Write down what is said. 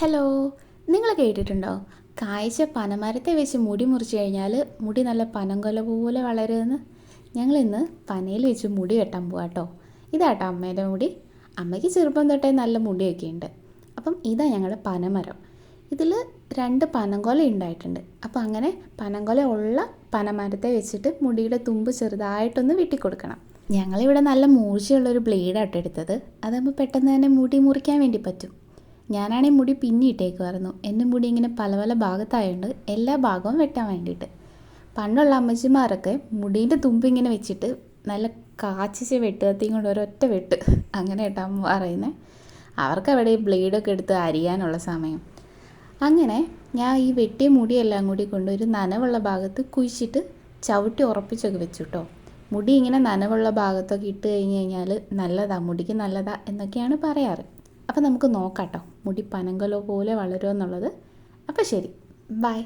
Hello, നിങ്ങൾ കേട്ടിട്ടുണ്ടോ? കായ്ച്ച പനമരത്തെ വെച്ച് മുടി മുറിച്ച് കഴിഞ്ഞാൽ മുടി നല്ല പനങ്കൊല പോലെ വളരുമെന്ന്. ഞങ്ങളിന്ന് പനയിൽ വെച്ച് മുടി വെട്ടാൻ പോവാം കേട്ടോ. ഇതാട്ടോ അമ്മേൻ്റെ മുടി. അമ്മയ്ക്ക് ചെറുപ്പം തൊട്ടേ നല്ല മുടിയൊക്കെ ഉണ്ട്. അപ്പം ഇതാ ഞങ്ങളുടെ പനമരം. ഇതിൽ 2 പനങ്കൊല ഉണ്ടായിട്ടുണ്ട്. അപ്പോൾ അങ്ങനെ പനങ്കൊല ഉള്ള പനമരത്തെ വെച്ചിട്ട് മുടിയുടെ തുമ്പ് ചെറുതായിട്ടൊന്ന് വെട്ടിക്കൊടുക്കണം. ഞങ്ങളിവിടെ നല്ല മൂർച്ചയുള്ളൊരു ബ്ലേഡാട്ടോ എടുത്തത്. അതാകുമ്പോൾ പെട്ടെന്ന് തന്നെ മുടി മുറിക്കാൻ വേണ്ടി പറ്റും. ഞാനാണെങ്കിൽ മുടി പിന്നിയിട്ടേക്കുമായിരുന്നു. എൻ്റെ മുടി ഇങ്ങനെ പല പല ഭാഗത്തായതുകൊണ്ട് എല്ലാ ഭാഗവും വെട്ടാൻ വേണ്ടിയിട്ട്. പണ്ടുള്ള അമ്മച്ചിമാരൊക്കെ മുടീൻ്റെ തുമ്പ് ഇങ്ങനെ വെച്ചിട്ട് നല്ല കാച്ചിച്ച് വെട്ടുകത്തിയും കൊണ്ട് ഒരൊറ്റ വെട്ട് അങ്ങനെ കേട്ടോ അമ്മ പറയുന്നത്. അവർക്കവിടെ ഈ ബ്ലേഡൊക്കെ എടുത്ത് അരിയാനുള്ള സമയം. അങ്ങനെ ഞാൻ ഈ വെട്ടിയ മുടിയെല്ലാം കൂടി കൊണ്ട് ഒരു നനവുള്ള ഭാഗത്ത് കുഴിച്ചിട്ട് ചവിട്ടി ഉറപ്പിച്ചൊക്കെ വെച്ചു കേട്ടോ. മുടി ഇങ്ങനെ നനവുള്ള ഭാഗത്തൊക്കെ ഇട്ട് കഴിഞ്ഞ് കഴിഞ്ഞാൽ നല്ലതാ, മുടിക്ക് നല്ലതാ എന്നൊക്കെയാണ് പറയാറ്. അപ്പോൾ നമുക്ക് നോക്കാം കേട്ടോ മുടി പനങ്കൊല പോലെ വളരുമോ എന്നുള്ളത്. അപ്പോൾ ശരി, ബൈ.